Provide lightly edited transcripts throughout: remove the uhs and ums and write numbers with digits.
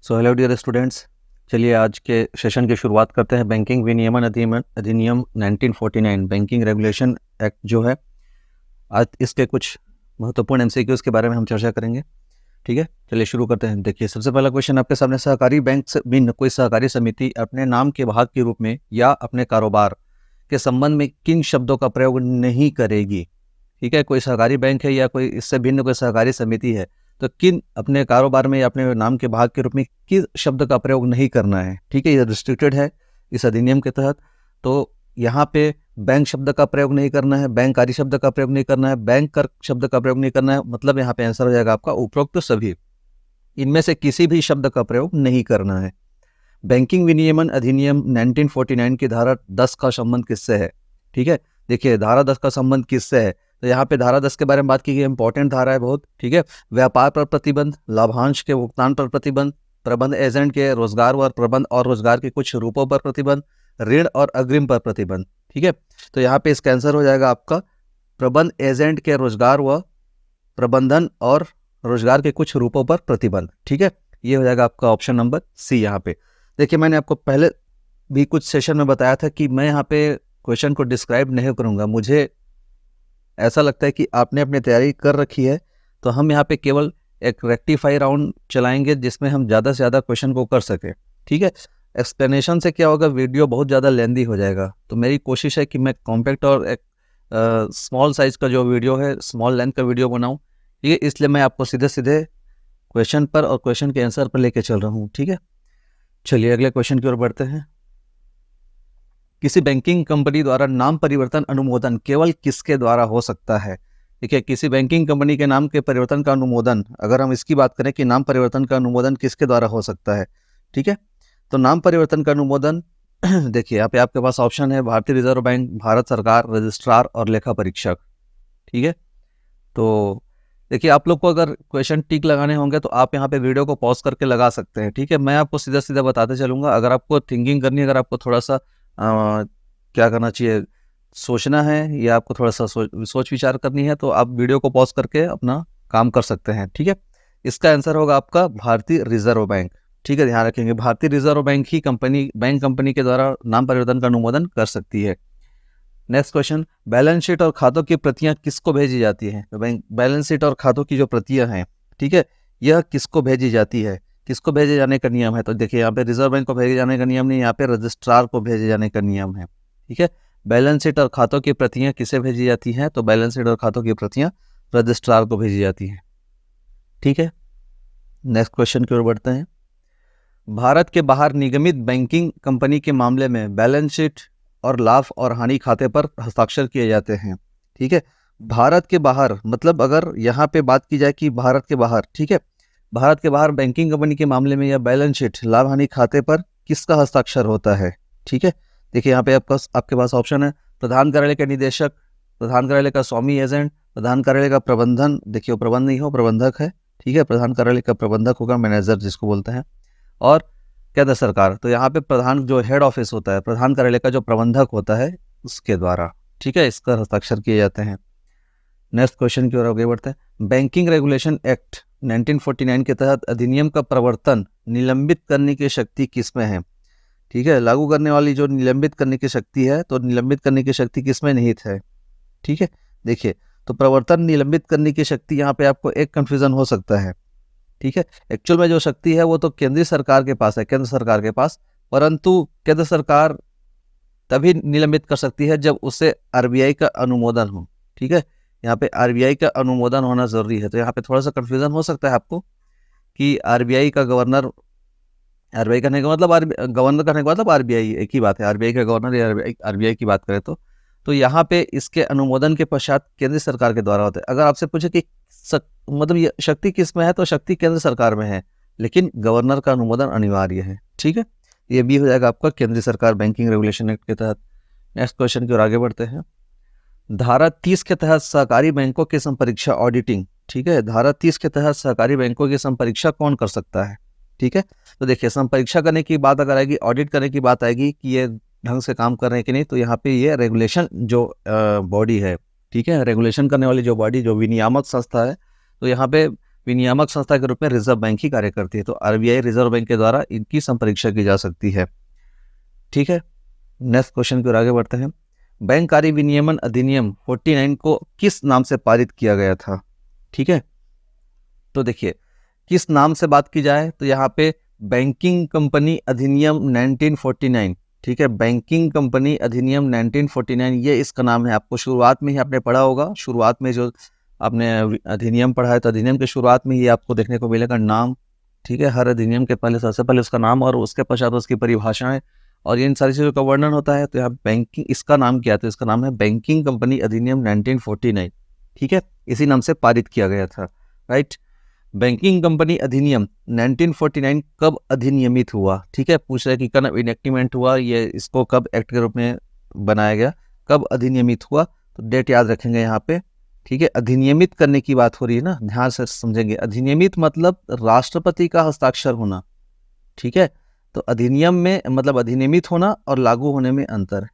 So hello dear students, चलिए आज के सेशन की शुरुआत करते हैं। बैंकिंग विनियमन अधिनियम 1949 बैंकिंग रेगुलेशन एक्ट जो है, आज इसके कुछ महत्वपूर्ण एमसीक्यूज के बारे में हम चर्चा करेंगे। ठीक है, चलिए शुरू करते हैं। देखिए, सबसे पहला क्वेश्चन आपके सामने, सहकारी बैंक से भिन्न कोई सहकारी समिति अपने नाम के भाग के रूप में या अपने कारोबार के संबंध में किन शब्दों का प्रयोग नहीं करेगी। ठीक है, कोई सहकारी बैंक है या कोई इससे भिन्न कोई सहकारी समिति है, तो किन अपने कारोबार में या अपने नाम के भाग के रूप में किस शब्द का प्रयोग नहीं करना है। ठीक है, ये रिस्ट्रिक्टेड है इस अधिनियम के तहत। तो यहाँ पे बैंक शब्द का प्रयोग नहीं करना है, बैंककारी शब्द का प्रयोग नहीं करना है, बैंक कर शब्द का प्रयोग नहीं करना है। मतलब यहाँ पे आंसर हो जाएगा आपका उपरोक्त सभी, इनमें से किसी भी शब्द का प्रयोग नहीं करना है। बैंकिंग विनियमन अधिनियम 1949 की धारा 10 का संबंध किससे है। ठीक है, देखिए धारा 10 का संबंध किससे है, तो यहाँ पे धारा 10 के बारे में बात की गई, इंपॉर्टेंट धारा है बहुत। ठीक है, व्यापार पर प्रतिबंध, लाभांश के भुगतान पर प्रतिबंध, प्रबंध एजेंट के रोजगार व प्रबंध और रोजगार के कुछ रूपों पर प्रतिबंध, ऋण और अग्रिम पर प्रतिबंध। ठीक है, तो यहाँ पे इसका आंसर हो जाएगा आपका प्रबंध एजेंट के रोजगार व प्रबंधन और रोजगार के कुछ रूपों पर प्रतिबंध। ठीक है, ये हो जाएगा आपका ऑप्शन नंबर सी। यहाँ पे देखिए, मैंने आपको पहले भी कुछ सेशन में बताया था कि मैं यहाँ पे क्वेश्चन को डिस्क्राइब नहीं करूँगा। मुझे ऐसा लगता है कि आपने अपनी तैयारी कर रखी है, तो हम यहाँ पे केवल एक रेक्टिफाई राउंड चलाएंगे जिसमें हम ज़्यादा से ज़्यादा क्वेश्चन को कर सकें। ठीक है, एक्सप्लेनेशन से क्या होगा, वीडियो बहुत ज़्यादा लेंदी हो जाएगा। तो मेरी कोशिश है कि मैं कॉम्पैक्ट और एक स्मॉल साइज का जो वीडियो है, स्मॉल लेंथ का वीडियो बनाऊँ। ठीक है, इसलिए मैं आपको सीधे सीधे क्वेश्चन पर और क्वेश्चन के आंसर पर लेके चल रहा हूँ। ठीक है, चलिए अगले क्वेश्चन की ओर बढ़ते हैं। किसी बैंकिंग कंपनी द्वारा नाम परिवर्तन अनुमोदन केवल किसके द्वारा हो सकता है। देखिए, किसी बैंकिंग कंपनी के नाम के परिवर्तन का अनुमोदन, अगर हम इसकी बात करें कि नाम परिवर्तन का अनुमोदन किसके द्वारा हो सकता है। ठीक है, तो नाम परिवर्तन का अनुमोदन देखिए यहाँ पे आपके पास ऑप्शन है भारतीय रिजर्व बैंक, भारत सरकार, रजिस्ट्रार और लेखा परीक्षक। ठीक है, तो देखिए आप लोग को अगर क्वेश्चन टिक लगाने होंगे तो आप यहाँ पे वीडियो को पॉज करके लगा सकते हैं। ठीक है, मैं आपको सीधा सीधा बताते चलूँगा। अगर आपको थिंकिंग करनी है, अगर आपको थोड़ा सा क्या करना चाहिए, सोचना है, या आपको थोड़ा सा सोच विचार करनी है, तो आप वीडियो को पॉज करके अपना काम कर सकते हैं। ठीक है, इसका आंसर होगा आपका भारतीय रिजर्व बैंक। ठीक है, ध्यान रखेंगे, भारतीय रिजर्व बैंक ही बैंक कंपनी के द्वारा नाम परिवर्तन का अनुमोदन कर सकती है। नेक्स्ट क्वेश्चन, बैलेंस शीट और खातों की प्रतियां किसको भेजी जाती हैं। तो बैलेंस शीट और खातों की जो प्रतियां हैं, ठीक है, यह किसको भेजी जाती है, किसको भेजे जाने का नियम है। तो देखिए यहाँ पे रिजर्व बैंक को भेजे जाने का नियम नहीं, यहाँ पे रजिस्ट्रार को भेजे जाने का नियम है। ठीक है, बैलेंस शीट और खातों की प्रतियां किसे भेजी जाती हैं, तो बैलेंस शीट और खातों की प्रतियां रजिस्ट्रार को भेजी जाती हैं। ठीक है, नेक्स्ट क्वेश्चन की ओर बढ़ते हैं। भारत के बाहर निगमित बैंकिंग कंपनी के मामले में बैलेंस शीट और लाभ और हानि खाते पर हस्ताक्षर किए जाते हैं। ठीक है, भारत के बाहर मतलब अगर यहाँ पे बात की जाए कि भारत के बाहर, ठीक है, भारत के बाहर बैंकिंग कंपनी के मामले में या बैलेंस शीट लाभ हानि खाते पर किसका हस्ताक्षर होता है। ठीक है, देखिए यहाँ पे आपके पास ऑप्शन है प्रधान कार्यालय के निदेशक, प्रधान कार्यालय का स्वामी एजेंट, प्रधान कार्यालय का प्रबंधन, देखिए वो प्रबंध नहीं हो, प्रबंधक है। ठीक है, प्रधान कार्यालय का प्रबंधक होगा, मैनेजर जिसको बोलते हैं, और केंद्र सरकार। तो यहाँ पे प्रधान जो हेड ऑफिस होता है, प्रधान कार्यालय का जो प्रबंधक होता है, उसके द्वारा, ठीक है, इसका हस्ताक्षर किए जाते हैं। नेक्स्ट क्वेश्चन की ओर आगे बढ़ते हैं। बैंकिंग रेगुलेशन एक्ट 1949 के तहत अधिनियम का प्रवर्तन निलंबित करने की शक्ति किसमें है। ठीक है, लागू करने वाली जो निलंबित करने की शक्ति है, तो निलंबित करने की शक्ति किसमें निहित है। ठीक है, देखिए, तो प्रवर्तन निलंबित करने की शक्ति, यहाँ पे आपको एक कंफ्यूजन हो सकता है। ठीक है, एक्चुअल में जो शक्ति है वो तो केंद्रीय सरकार के पास है, केंद्र सरकार के पास, परंतु केंद्र सरकार तभी निलंबित कर सकती है जब उसे आरबीआई का अनुमोदन हो। ठीक है, यहाँ पे आरबीआई का अनुमोदन होना जरूरी है। तो यहाँ पे थोड़ा सा कंफ्यूजन हो सकता है आपको कि आरबीआई का गवर्नर, आरबीआई करने का मतलब गवर्नर करने का मतलब आरबीआई एक ही बात है, आरबीआई का गवर्नर या आरबीआई की बात करें तो यहाँ पे इसके अनुमोदन के पश्चात केंद्र सरकार के द्वारा होता है। अगर आपसे पूछे कि मतलब ये शक्ति किस में है, तो शक्ति केंद्र सरकार में है, लेकिन गवर्नर का अनुमोदन अनिवार्य है। ठीक है, ये भी हो जाएगा आपका केंद्रीय सरकार बैंकिंग रेगुलेशन एक्ट के तहत। नेक्स्ट क्वेश्चन की ओर आगे बढ़ते हैं। धारा 30 के तहत सहकारी बैंकों की संपरीक्षा ऑडिटिंग, ठीक है, धारा 30 के तहत सहकारी बैंकों की संपरीक्षा कौन कर सकता है। ठीक है, तो देखिए संपरीक्षा करने की बात अगर आएगी, ऑडिट करने की बात आएगी कि ये ढंग से काम कर रहे हैं कि नहीं, तो यहाँ पे ये रेगुलेशन जो बॉडी है, ठीक है, रेगुलेशन करने वाली जो बॉडी, जो विनियामक संस्था है, तो यहाँ पे विनियामक संस्था के रूप में रिजर्व बैंक ही कार्य करती है। तो आरबीआई रिजर्व बैंक के द्वारा इनकी संपरीक्षा की जा सकती है। ठीक है, नेक्स्ट क्वेश्चन की ओर आगे बढ़ते हैं। बैंक कार्य विनियमन अधिनियम 49 को किस नाम से पारित किया गया था? ठीक है, तो देखिए किस नाम से बात की जाए तो यहाँ पे बैंकिंग कंपनी अधिनियम 1949, ठीक है, बैंकिंग कंपनी अधिनियम 1949 ये इसका नाम है। आपको शुरुआत में ही आपने पढ़ा होगा, शुरुआत में जो आपने अधिनियम पढ़ा है तो अधिनियम के शुरुआत में ही आपको देखने को मिलेगा नाम। ठीक है, हर अधिनियम के पहले सबसे पहले उसका नाम और उसके पश्चात उसकी परिभाषाएं और इन सारी चीज़ों का वर्णन होता है। तो यहाँ बैंकिंग, इसका नाम क्या है? तो इसका नाम है बैंकिंग कंपनी अधिनियम 1949। ठीक है, इसी नाम से पारित किया गया था। राइट, बैंकिंग कंपनी अधिनियम 1949 कब अधिनियमित हुआ? ठीक है, पूछ रहा है कि कब इनेक्टिमेंट हुआ, ये इसको कब एक्ट के रूप में बनाया गया, कब अधिनियमित हुआ? तो डेट याद रखेंगे यहाँ पे। ठीक है, अधिनियमित करने की बात हो रही है ना, ध्यान से समझेंगे। अधिनियमित मतलब राष्ट्रपति का हस्ताक्षर होना। ठीक है, तो अधिनियम में मतलब अधिनियमित होना और लागू होने में अंतर है।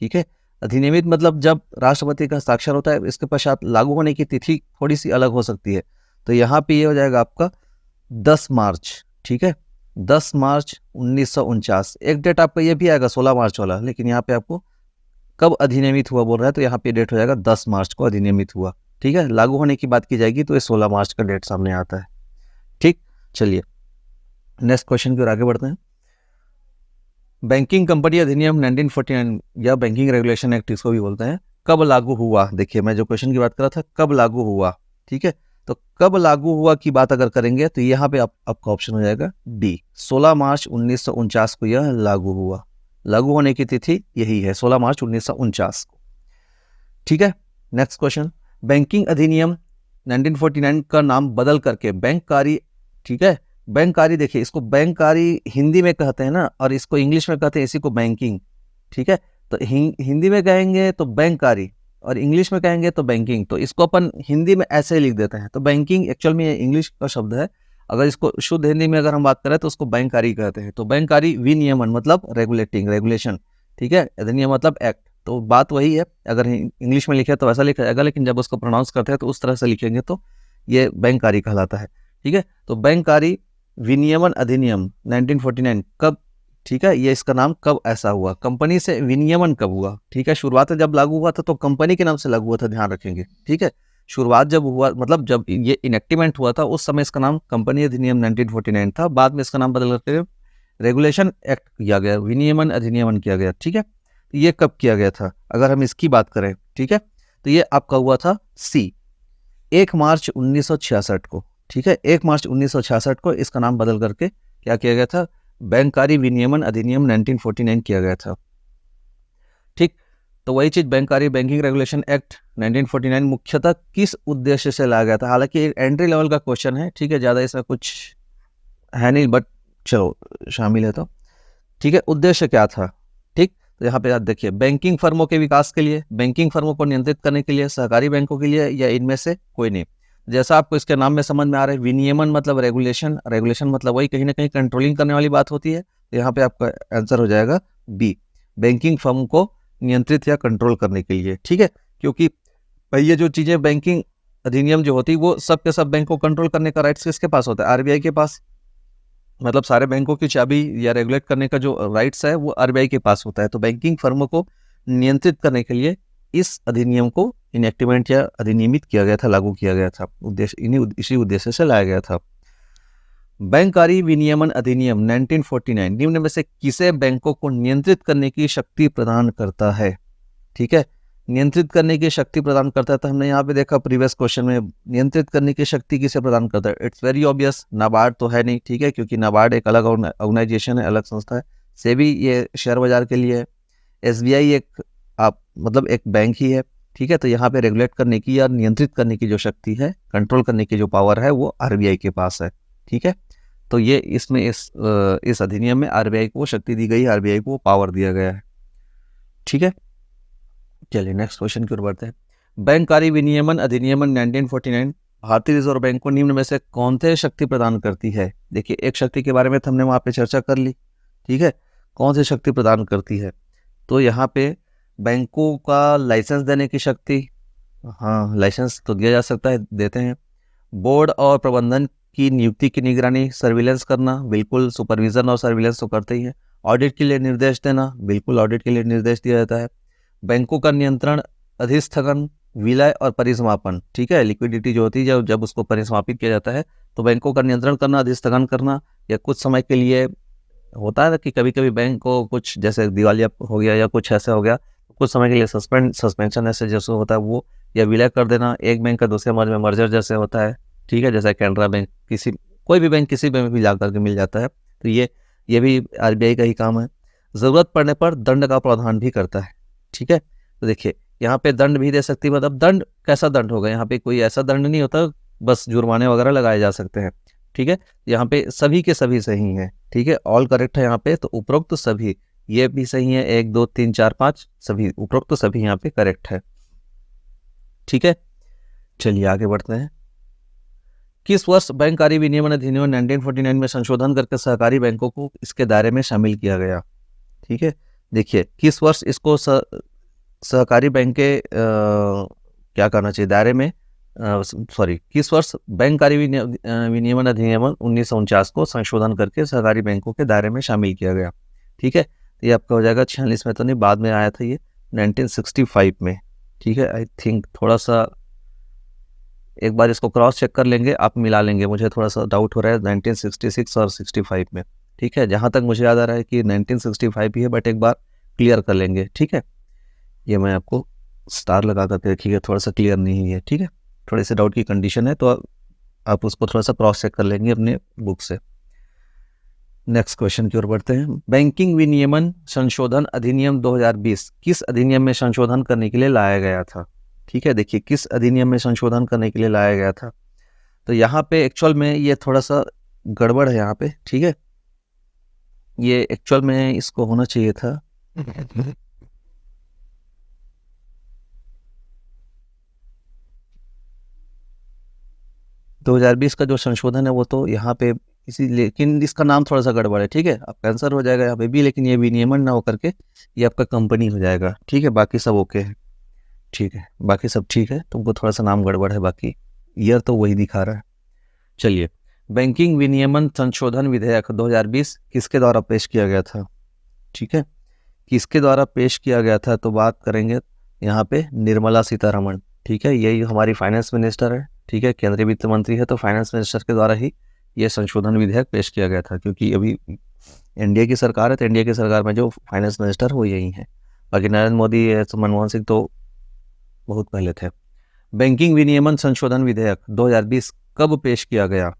ठीक है, अधिनियमित मतलब जब राष्ट्रपति का हस्ताक्षर होता है, इसके पश्चात लागू होने की तिथि थोड़ी सी अलग हो सकती है। तो यहाँ पे ये हो जाएगा आपका 10 मार्च। ठीक है, 10 मार्च 1949। एक डेट आपका ये भी आएगा 16 मार्च वाला, लेकिन यहाँ पे आपको कब अधिनियमित हुआ बोल रहा है तो यहाँ पे डेट हो जाएगा 10 मार्च को अधिनियमित हुआ। ठीक है, लागू होने की बात की जाएगी तो ये 16 मार्च का डेट सामने आता है। ठीक, चलिए नेक्स्ट क्वेश्चन की ओर आगे बढ़ते हैं। बैंकिंग कंपनी अधिनियम 1949 या बैंकिंग रेगुलेशन एक्ट इसको भी बोलते हैं, कब लागू हुआ? देखिए मैं जो क्वेश्चन की बात कर रहा था, कब लागू हुआ। ठीक है, तो कब लागू हुआ की बात अगर करेंगे तो यहाँ पे आपका ऑप्शन हो जाएगा डी, 16 मार्च 1949 को यह लागू हुआ। लागू होने की तिथि यही है, 16 मार्च 1949 को। ठीक है, नेक्स्ट क्वेश्चन। बैंकिंग अधिनियम 1949 का नाम बदल करके बैंककारी, ठीक है, बैंककारी, देखिए इसको बैंककारी हिंदी में कहते हैं ना, और इसको इंग्लिश में कहते हैं इसी को बैंकिंग। ठीक है, तो हिंदी में कहेंगे तो बैंककारी और इंग्लिश में कहेंगे तो बैंकिंग। तो इसको अपन हिंदी में ऐसे ही लिख देते हैं। तो बैंकिंग एक्चुअल में इंग्लिश का शब्द है, अगर इसको शुद्ध हिंदी में अगर हम बात करें तो उसको बैंककारी कहते हैं। तो बैंककारी विनियमन मतलब रेगुलेटिंग, रेगुलेशन। ठीक है, अधिनियम मतलब एक्ट। तो बात वही है, अगर इंग्लिश में लिखे तो वैसा लिखा जाएगा, लेकिन जब उसको प्रोनाउंस करते हैं तो उस तरह से लिखेंगे तो ये बैंककारी कहलाता है। ठीक है, तो बैंककारी विनियमन अधिनियम 1949 कब, ठीक है, ये इसका नाम कब ऐसा हुआ? कंपनी से विनियमन कब हुआ? ठीक है, शुरुआत में जब लागू हुआ था तो कंपनी के नाम से लागू हुआ था, ध्यान रखेंगे। ठीक है, शुरुआत जब हुआ मतलब जब ये इनेक्टिमेंट हुआ था उस समय इसका नाम कंपनी अधिनियम 1949 था। बाद में इसका नाम बदल करके रेगुलेशन एक्ट किया गया, विनियमन अधिनियमन किया गया। ठीक है, तो ये कब किया गया था अगर हम इसकी बात करें? ठीक है, तो ये आपका हुआ था सी, 1 मार्च 1966 को। ठीक है, 1 मार्च 1966 को इसका नाम बदल करके क्या किया गया था? बैंककारी विनियमन अधिनियम 1949 किया गया था। ठीक, तो वही चीज बैंककारी बैंकिंग रेगुलेशन एक्ट 1949 मुख्यतः किस उद्देश्य से लाया गया था? हालांकि एक एंट्री लेवल का क्वेश्चन है, ठीक है, ज्यादा इसमें कुछ है नहीं, बट चलो शामिल है तो ठीक है। उद्देश्य क्या था? ठीक, तो यहाँ पे आप देखिए, बैंकिंग फर्मों के विकास के लिए, बैंकिंग फर्मों को नियंत्रित करने के लिए, सहकारी बैंकों के लिए, या इनमें से कोई नहीं। जैसा आपको इसके नाम में समझ में आ रहा है, विनियमन मतलब रेगुलेशन, रेगुलेशन मतलब वही कहीं ना कहीं कंट्रोलिंग करने वाली बात होती है। तो यहाँ पे आपका आंसर हो जाएगा बी, बैंकिंग फर्म को नियंत्रित या कंट्रोल करने के लिए। ठीक है, क्योंकि भाई ये जो चीजें बैंकिंग अधिनियम जो होती है वो सब के सब बैंक को कंट्रोल करने का राइट्स किसके पास होता है? आरबीआई के पास। मतलब सारे बैंकों की चाबी या रेगुलेट करने का जो राइट्स है वो आरबीआई के पास होता है। तो बैंकिंग फर्मों को नियंत्रित करने के लिए इस अधिनियम को इनेक्टिवेट या अधिनियमित किया गया था, लागू किया गया था। उद्देश्य इसी उद्देश्य से लाया गया था। बैंककारी विनियमन अधिनियम 1949 निम्न में से किसे बैंकों को नियंत्रित करने की शक्ति प्रदान करता है? ठीक है, नियंत्रित करने की शक्ति प्रदान करता है। तो हमने यहाँ पे देखा प्रीवियस क्वेश्चन में, नियंत्रित करने की शक्ति किसे प्रदान करता है? इट्स वेरी ऑब्वियस, नाबार्ड तो है नहीं। ठीक है, क्योंकि नाबार्ड एक अलग ऑर्गेनाइजेशन है, अलग संस्था है। सेबी ये शेयर बाजार के लिए है। एसबीआई एक आप मतलब एक बैंक ही है। ठीक है, तो यहाँ पे रेगुलेट करने की या नियंत्रित करने की जो शक्ति है, कंट्रोल करने की जो पावर है वो आरबीआई के पास है। ठीक है, तो ये इसमें इस अधिनियम में आरबीआई को शक्ति दी गई, आरबीआई को पावर दिया गया है। ठीक है, चलिए नेक्स्ट क्वेश्चन की ओर बढ़ते हैं। बैंककारी विनियमन अधिनियम 1949 भारतीय रिजर्व बैंक को निम्न में से कौन से शक्ति प्रदान करती है? देखिए एक शक्ति के बारे में तो हमने वहां पे चर्चा कर ली। ठीक है, कौन सी शक्ति प्रदान करती है? तो यहाँ पे बैंकों का लाइसेंस देने की शक्ति, हाँ लाइसेंस तो दिया जा सकता है, देते हैं। बोर्ड और प्रबंधन की नियुक्ति की निगरानी सर्विलेंस करना, बिल्कुल सुपरविजन और सर्विलेंस तो करते ही है। ऑडिट के लिए निर्देश देना, बिल्कुल ऑडिट के लिए निर्देश दिया जाता है। बैंकों का नियंत्रण, अधिस्थगन, विलय और परिसमापन, ठीक है, लिक्विडिटी जो होती है जब जब उसको परिसमापित किया जाता है तो बैंकों का नियंत्रण करना, अधिस्थगन करना, या कुछ समय के लिए होता है ना कि कभी कभी बैंक को कुछ जैसे दिवालिया हो गया या कुछ ऐसा हो गया, कुछ समय के लिए सस्पेंशन ऐसे जैसे होता है वो, या विलय कर देना, एक बैंक का दूसरे में मर्जर जैसे होता है, ठीक है, जैसे कैनरा बैंक किसी कोई भी बैंक किसी बैंक भी जाकर के मिल जाता है, तो ये भी आरबीआई का ही काम है। ज़रूरत पड़ने पर दंड का प्रावधान भी करता है, ठीक है। तो देखिए यहाँ पे दंड भी दे सकती है, मतलब दंड कैसा दंड होगा, यहाँ पे कोई ऐसा दंड नहीं होता, बस जुर्माने वगैरह लगाए जा सकते हैं, ठीक है। यहाँ पे सभी के सभी सही हैं, ठीक है, ऑल करेक्ट है यहाँ पे, तो उपरोक्त तो सभी ये भी सही है, 1 2 3 4 5 सभी उपरोक्त तो सभी यहाँ पे करेक्ट है, ठीक है। चलिए आगे बढ़ते हैं। किस वर्ष बैंक कार्य विनियमन अधिनियम 1949 में संशोधन करके सहकारी बैंकों को इसके दायरे में शामिल किया गया, ठीक है। देखिए किस वर्ष इसको सहकारी बैंक के क्या करना चाहिए दायरे में, सॉरी, किस वर्ष बैंक कार्य विनियमन अधिनियम 1949 को संशोधन करके सहकारी बैंकों के दायरे में शामिल किया गया, ठीक है। तो ये आपका हो जाएगा 46 में, तो नहीं, बाद में आया था ये 1965 में, ठीक है। आई थिंक थोड़ा सा एक बार इसको क्रॉस चेक कर लेंगे, आप मिला लेंगे, मुझे थोड़ा सा डाउट हो रहा है 1966 और 65 में, ठीक है। जहाँ तक मुझे याद आ रहा है कि 1965 ही है, बट एक बार क्लियर कर लेंगे, ठीक है। ये मैं आपको स्टार लगा करके रखिएगा, थोड़ा सा क्लियर नहीं है, ठीक है, थोड़े से डाउट की कंडीशन है, तो आप उसको थोड़ा सा क्रॉस चेक कर लेंगे अपने बुक से। नेक्स्ट क्वेश्चन की ओर बढ़ते हैं। बैंकिंग विनियमन संशोधन अधिनियम 2020 किस अधिनियम में संशोधन करने के लिए लाया गया था, ठीक है। देखिए किस अधिनियम में संशोधन करने के लिए लाया गया था, तो यहाँ पे एक्चुअल में ये थोड़ा सा गड़बड़ है यहाँ पे, ठीक है। ये एक्चुअल में इसको होना चाहिए था 2020 का जो संशोधन है वो तो यहाँ पे इसी, लेकिन इसका नाम थोड़ा सा गड़बड़ है, ठीक है। आपका आंसर हो जाएगा यहाँ पे भी, लेकिन ये विनियमन ना होकर के ये आपका कंपनी हो जाएगा, ठीक है। बाकी सब ओके है, ठीक है, बाकी सब ठीक है, तुमको थोड़ा सा नाम गड़बड़ है, बाकी ईयर तो वही दिखा रहा है। चलिए, बैंकिंग विनियमन संशोधन विधेयक 2020 किसके द्वारा पेश किया गया था, ठीक है। किसके द्वारा पेश किया गया था, तो बात करेंगे यहाँ पे निर्मला सीतारमण, ठीक है, यही हमारी फाइनेंस मिनिस्टर है, ठीक है, केंद्रीय वित्त मंत्री है, तो फाइनेंस मिनिस्टर के द्वारा ही ये संशोधन विधेयक पेश किया गया था, क्योंकि अभी एनडीए की सरकार है, तो एनडीए की सरकार में जो फाइनेंस मिनिस्टर वो यही है। बाकी नरेंद्र मोदी, मनमोहन सिंह तो बहुत पहले थे। बैंकिंग विनियमन संशोधन विधेयक 2020 कब पेश किया गया,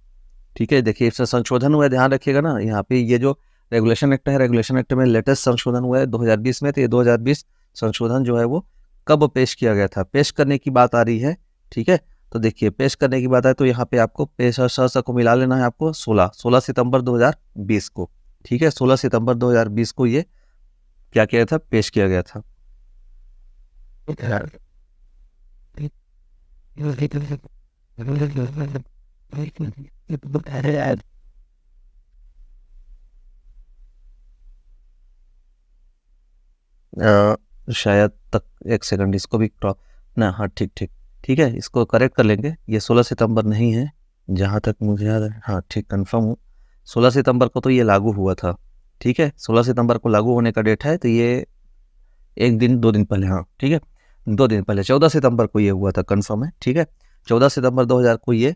ठीक है। देखिए इससे संशोधन हुआ, ध्यान रखिएगा ना, यहाँ पे ये जो रेगुलेशन एक्ट है, रेगुलेशन एक्ट में लेटेस्ट संशोधन हुआ है 2020 में, तो ये 2020 संशोधन जो है वो कब पेश किया गया था, पेश करने की बात आ रही है, ठीक है। तो देखिए पेश करने की बात है, तो यहाँ पे आपको पेश और को मिला लेना है आपको 16 सितंबर 2020 को, ठीक है, 16 सितंबर 2020 को ये क्या किया था, पेश किया गया था। शायद तक एक सेकंड इसको भी ना, हाँ ठीक ठीक ठीक है, इसको करेक्ट कर लेंगे, ये 16 सितंबर नहीं है जहाँ तक मुझे याद है, हाँ ठीक कंफर्म हूँ, 16 सितंबर को तो ये लागू हुआ था, ठीक है, 16 सितंबर को लागू होने का डेट है, तो ये एक दिन 2 दिन पहले, हाँ ठीक है, 2 दिन पहले 14 सितंबर को ये हुआ था, कंफर्म है, ठीक है, 14 सितंबर 2000 को ये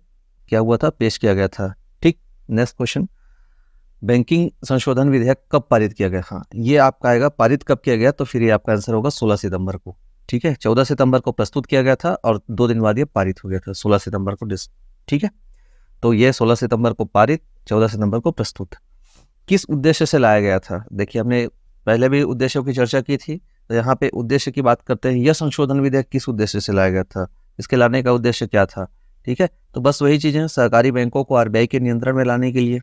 क्या हुआ था, पेश किया गया था, ठीक। नेक्स्ट क्वेश्चन, बैंकिंग संशोधन विधेयक कब पारित किया गया, हाँ ये आपका आएगा पारित कब किया गया, तो फिर ये आपका आंसर होगा 16 सितंबर को, ठीक है। 14 सितंबर को प्रस्तुत किया गया था और 2 दिन बाद ये पारित हो गया था, 16 सितंबर को, ठीक है। तो ये 16 सितंबर को पारित, 14 सितंबर को प्रस्तुत। किस उद्देश्य से लाया गया था, देखिए हमने पहले भी उद्देश्यों की चर्चा की थी, तो यहाँ पे उद्देश्य की बात करते हैं, यह संशोधन विधेयक किस उद्देश्य से लाया गया था, इसके लाने का उद्देश्य क्या था, ठीक है। तो बस वही चीजें, सहकारी बैंकों को आरबीआई के नियंत्रण में लाने के लिए,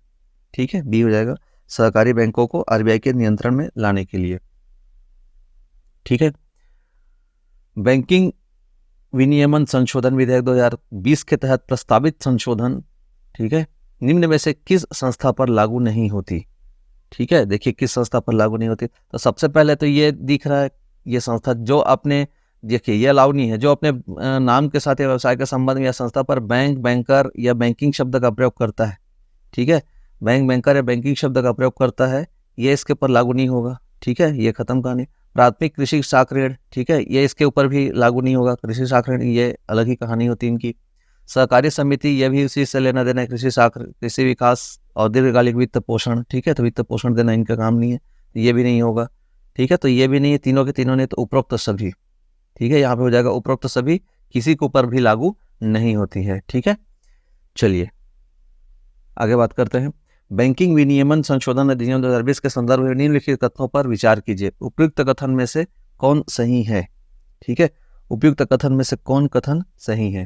ठीक है, बी हो जाएगा, सहकारी बैंकों को आरबीआई के नियंत्रण में लाने के लिए, ठीक है। बैंकिंग विनियमन संशोधन विधेयक 2020 के तहत प्रस्तावित संशोधन, ठीक है, निम्न में से किस संस्था पर लागू नहीं होती, ठीक है। देखिए किस संस्था पर लागू नहीं होती, तो सबसे पहले तो ये दिख रहा है, ये संस्था जो आपने देखिए ये अलाउ नहीं है। जो अपने नाम के साथ या व्यवसाय के संबंध में या संस्था पर बैंक, बैंकर या बैंकिंग शब्द का प्रयोग करता है, ठीक है, बैंक, बैंकर या बैंकिंग शब्द का प्रयोग करता है, ये इसके ऊपर लागू नहीं होगा, ठीक है, ये खत्म कहानी। प्राथमिक कृषि साख ऋण, ठीक है, ये इसके ऊपर भी लागू नहीं होगा। कृषि साख ऋण ये अलग ही कहानी होती है इनकी। सहकारी समिति, ये भी उसी से लेना देना है। कृषि साख, कृषि विकास और दीर्घकालिक वित्त पोषण, ठीक है, तो वित्त पोषण देना इनका काम नहीं है, ये भी नहीं होगा, ठीक है, तो ये भी नहीं है। तीनों के तीनों ने तो उपरोक्त सभी, ठीक है, यहाँ पे हो जाएगा उपरोक्त सभी, किसी के ऊपर भी लागू नहीं होती है, ठीक है। चलिए आगे बात करते हैं। बैंकिंग विनियमन संशोधन अधिनियम 2020 के संदर्भ में निम्नलिखित कथनों पर विचार कीजिए। उपयुक्त कथन में से कौन सही है, ठीक है, उपयुक्त कथन में से कौन कथन सही है,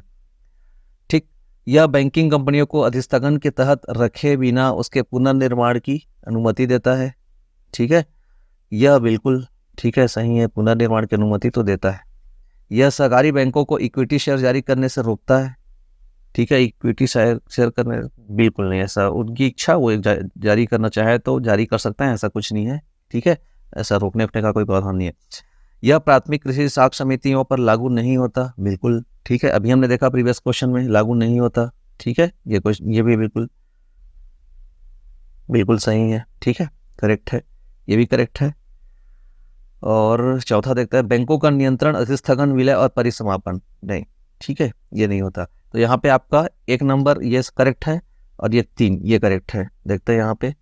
ठीक। यह बैंकिंग कंपनियों को अधिस्थगन के तहत रखे बिना उसके पुनर्निर्माण की अनुमति देता है, ठीक है, यह बिल्कुल ठीक है, सही है, पुनर्निर्माण की अनुमति तो देता है। यह सरकारी बैंकों को इक्विटी शेयर जारी करने से रोकता है, ठीक है, इक्विटी शेयर करने बिल्कुल नहीं, ऐसा उनकी इच्छा, वो जारी करना चाहे तो जारी कर सकते हैं, ऐसा कुछ नहीं है, ठीक है, ऐसा रोकने का कोई प्रावधान नहीं है। यह प्राथमिक कृषि साख समितियों पर लागू नहीं होता, बिल्कुल ठीक है, अभी हमने देखा प्रीवियस क्वेश्चन में लागू नहीं होता, ठीक है, ये क्वेश्चन ये भी बिल्कुल बिल्कुल सही है, ठीक है, करेक्ट है, ये भी करेक्ट है। और चौथा देखते हैं, बैंकों का नियंत्रण, अधिस्थगन, विलय और परिसमापन, नहीं, ठीक है, ये नहीं होता। तो यहाँ पे आपका 1 नंबर ये करेक्ट है और ये 3 ये करेक्ट है। देखते हैं यहाँ पे,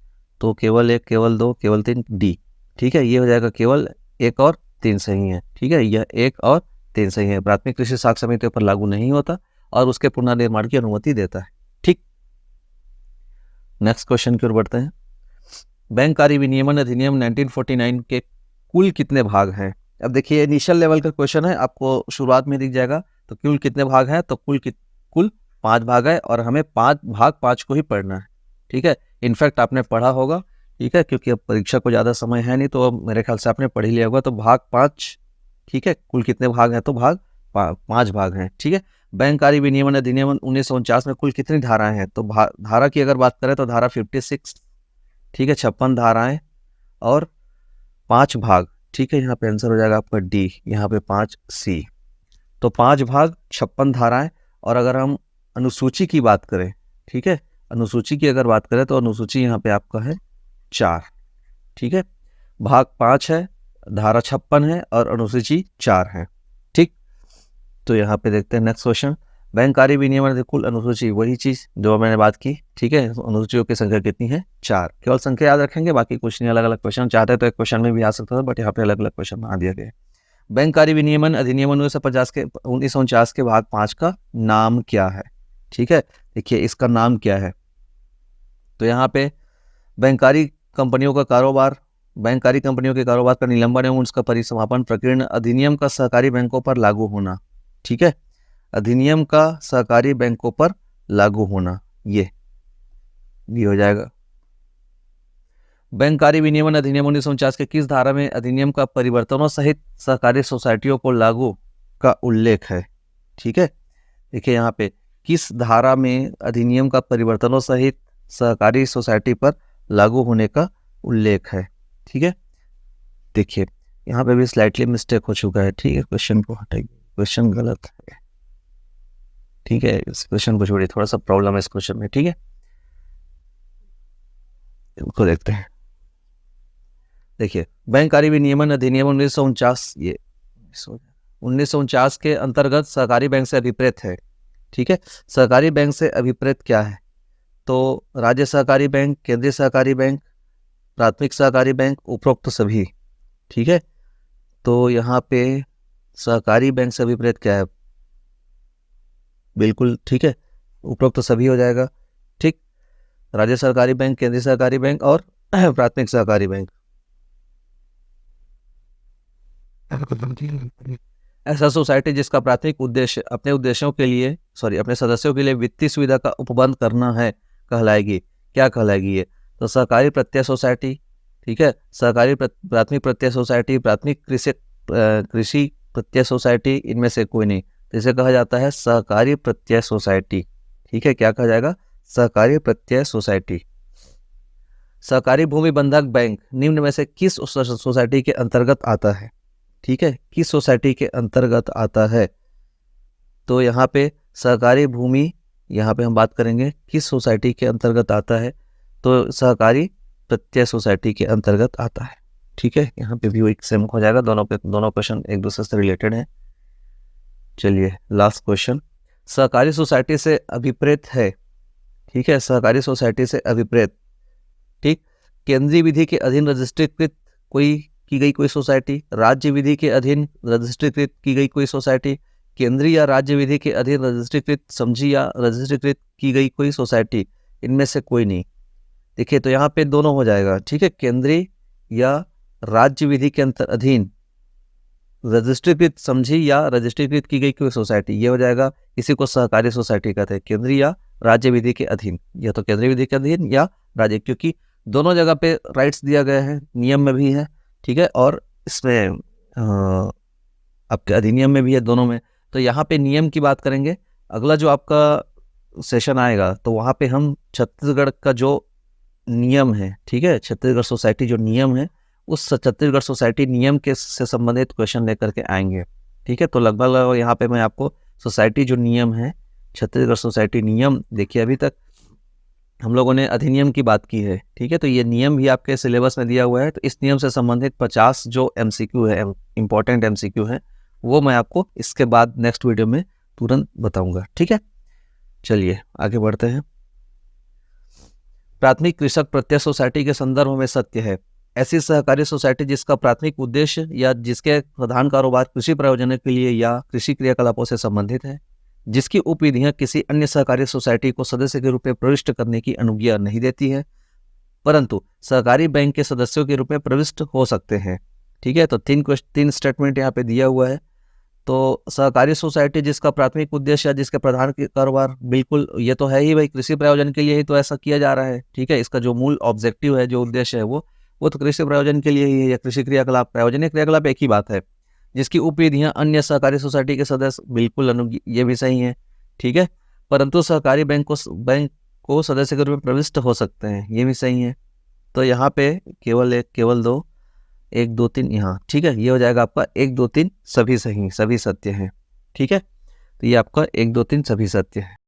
तो केवल 1, केवल 2, केवल 3, डी, ठीक है, ये हो जाएगा केवल 1 और 3 सही है, ठीक है, यह 1 और 3 सही है। प्राथमिक कृषि साख समितियों पर लागू नहीं होता और उसके पुनर्निर्माण की अनुमति देता है, ठीक। नेक्स्ट क्वेश्चन की ओर बढ़ते हैं। बैंक कार्य विनियमन अधिनियम 1949 के कुल कितने भाग हैं? अब देखिए इनिशियल लेवल का क्वेश्चन है, आपको शुरुआत में दिख जाएगा, तो कुल कितने भाग हैं, तो कुल 5 भाग है और हमें 5 को ही पढ़ना है, ठीक है। इनफैक्ट आपने पढ़ा होगा, ठीक है, क्योंकि अब परीक्षा को ज़्यादा समय है नहीं, तो अब मेरे ख्याल से आपने पढ़ ही लिया होगा। तो भाग 5, ठीक है, कुल कितने भाग हैं, तो भाग 5 भाग हैं, ठीक है। बैंक कार्य विनियमन अधिनियम 1949 में कुल कितनी धाराएं हैं, तो धारा की अगर बात करें तो धारा 56, ठीक है, 56 धाराएं और 5 भाग, ठीक है, यहाँ पे आंसर हो जाएगा आपका डी, यहाँ पे 5 सी। तो 5 भाग, 56 धाराएं, और अगर हम अनुसूची की बात करें, ठीक है, अनुसूची की अगर बात करें तो अनुसूची यहाँ पे आपका है 4, ठीक है, भाग 5 है, धारा 56 है और अनुसूची 4 है, ठीक। तो यहाँ पे देखते हैं नेक्स्ट क्वेश्चन। बैंक कार्य विनियमन कुल अनुसूची, वही चीज जो मैंने बात की, ठीक है, अनुसूचियों की संख्या कितनी है, 4। केवल संख्या याद रखेंगे, बाकी कुछ नहीं, अलग अलग क्वेश्चन चाहते तो एक क्वेश्चन में भी आ सकता था, बट यहाँ पे अलग अलग क्वेश्चन बना दिया गया। बैंक कार्य विनियमन अधिनियम 1949 के भाग 5 का नाम क्या है, ठीक है, देखिए इसका नाम क्या है। तो यहाँ पे बैंकारी कंपनियों का कारोबार, बैंकारी कंपनियों के कारोबार का निलंबन एवं उसका परिसमापन प्रकीर्ण अधिनियम का सहकारी बैंकों पर लागू होना, ठीक है, अधिनियम का सहकारी बैंकों पर लागू होना, ये भी हो जाएगा। बैंक कार्य विनियमन अधिनियम 1949 के किस धारा में अधिनियम का परिवर्तनों सहित सहकारी सोसाइटियों को लागू का उल्लेख है, ठीक है, देखिए यहाँ पे किस धारा में अधिनियम का परिवर्तनों सहित सहकारी सोसाइटी पर लागू होने का उल्लेख है, ठीक है। देखिए यहाँ पे भी स्लाइटली मिस्टेक हो चुका है, ठीक है, क्वेश्चन को हटाइए, क्वेश्चन गलत है, ठीक है, इस क्वेश्चन को छोड़िए, थोड़ा सा प्रॉब्लम है इस क्वेश्चन में, ठीक है, इनको देखते हैं। देखिए बैंक कार्य विनियमन अधिनियम 1949 ये 1949 के अंतर्गत सहकारी बैंक से अभिप्रेत है, ठीक है। सहकारी बैंक से अभिप्रेत क्या है, तो राज्य सहकारी बैंक, केंद्रीय सहकारी बैंक, प्राथमिक सहकारी बैंक, उपरोक्त सभी, ठीक है। तो यहाँ पे सहकारी बैंक से अभिप्रेत क्या है, बिल्कुल ठीक है, उपरोक्त सभी हो जाएगा, ठीक। राज्य सहकारी बैंक, केंद्रीय सहकारी बैंक और प्राथमिक सहकारी बैंक। ऐसा सोसाइटी जिसका प्राथमिक उद्देश्य अपने उद्देश्यों के लिए अपने सदस्यों के लिए वित्तीय सुविधा का उपबंध करना है, कहलाएगी, क्या कहलाएगी ये, तो सहकारी प्रत्यय सोसाइटी, ठीक है, सहकारी प्राथमिक प्रत्यय सोसाइटी, प्राथमिक कृषि प्रत्यय सोसाइटी, इनमें से कोई नहीं, तो इसे कहा जाता है सहकारी प्रत्यय सोसाइटी, ठीक है, क्या कहा जाएगा, सहकारी प्रत्यय सोसाइटी। सहकारी भूमि बंधक बैंक निम्न में से किस सोसाइटी के अंतर्गत आता है, ठीक है, किस सोसाइटी के अंतर्गत आता है? तो यहाँ पे सहकारी भूमि, यहाँ पे हम बात करेंगे किस सोसाइटी के अंतर्गत आता है, तो सहकारी प्रत्यय सोसाइटी के अंतर्गत आता है। ठीक है, यहाँ पे भी वही सेम हो जाएगा, दोनों क्वेश्चन एक दूसरे से रिलेटेड है। चलिए लास्ट क्वेश्चन, सहकारी सोसाइटी से अभिप्रेत है। ठीक है, सहकारी सोसाइटी से अभिप्रेत, ठीक, केंद्रीय विधि के अधीन रजिस्ट्रीकृत की गई कोई सोसाइटी, राज्य विधि के अधीन रजिस्ट्रीकृत की गई कोई सोसाइटी, केंद्रीय या राज्य विधि के अधीन रजिस्ट्रीकृत समझी या रजिस्ट्रीकृत की गई कोई सोसाइटी, इनमें से कोई नहीं। देखिए तो यहाँ पे दोनों हो जाएगा। ठीक है, केंद्रीय या राज्य विधि के अधीन रजिस्ट्रीकृत समझी या रजिस्ट्रीकृत की गई कोई सोसाइटी, ये हो जाएगा, इसी को सहकारी सोसाइटी कहते हैं, केंद्रीय या राज्य विधि के अधीन, या तो केंद्रीय विधि के अधीन या राज्य, क्योंकि दोनों जगह पे राइट्स दिया गया है, नियम में भी है। ठीक है, और इसमें आपके अधिनियम में भी है, दोनों में। तो यहाँ पे नियम की बात करेंगे, अगला जो आपका सेशन आएगा तो वहाँ पे हम छत्तीसगढ़ का जो नियम है, ठीक है, छत्तीसगढ़ सोसाइटी जो नियम है, उस छत्तीसगढ़ सोसाइटी नियम के से संबंधित क्वेश्चन लेकर के आएंगे। ठीक है, तो लगभग यहाँ पे मैं आपको सोसाइटी जो नियम है, छत्तीसगढ़ सोसाइटी नियम, देखिए अभी तक हम लोगों ने अधिनियम की बात की है। ठीक है, तो ये नियम भी आपके सिलेबस में दिया हुआ है, तो इस नियम से संबंधित 50 जो MCQ है, इंपॉर्टेंट MCQ है, वो मैं आपको इसके बाद नेक्स्ट वीडियो में तुरंत बताऊंगा। ठीक है, चलिए आगे बढ़ते हैं। प्राथमिक कृषक प्रत्यय सोसाइटी के संदर्भ में सत्य है, ऐसी सहकारी सोसाइटी जिसका प्राथमिक उद्देश्य या जिसके प्रधान कारोबार कृषि प्रयोजन के लिए या कृषि क्रियाकलापों से संबंधित है, जिसकी उपविधियां किसी अन्य सहकारी सोसाइटी को सदस्य के रूप में प्रविष्ट करने की अनुज्ञा नहीं देती है, परंतु सहकारी बैंक के सदस्यों के रूप में प्रविष्ट हो सकते हैं। ठीक है, तो तीन स्टेटमेंट यहाँ पे दिया हुआ है। तो सहकारी सोसाइटी जिसका प्राथमिक उद्देश्य या जिसके प्रधान कारोबार, बिल्कुल ये तो है ही भाई, कृषि प्रयोजन के लिए ही तो ऐसा किया जा रहा है। ठीक है, इसका जो मूल ऑब्जेक्टिव है, जो उद्देश्य है, वो तो कृषि प्रयोजन के लिए ही है, या कृषि क्रियाकलाप, प्रयोजनीय क्रियाकलाप एक ही बात है। जिसकी उपविधियां अन्य सहकारी सोसाइटी के सदस्य, बिल्कुल ये भी सही है। ठीक है, परंतु सहकारी बैंक को सदस्य के रूप में प्रविष्ट हो सकते हैं, ये भी सही है। तो यहाँ पे केवल दो, 1 2 3 यहाँ। ठीक है, ये हो जाएगा आपका 1 2 3 सभी सही, सभी सत्य हैं। ठीक है, तो ये आपका 1 2 3 सभी सत्य है।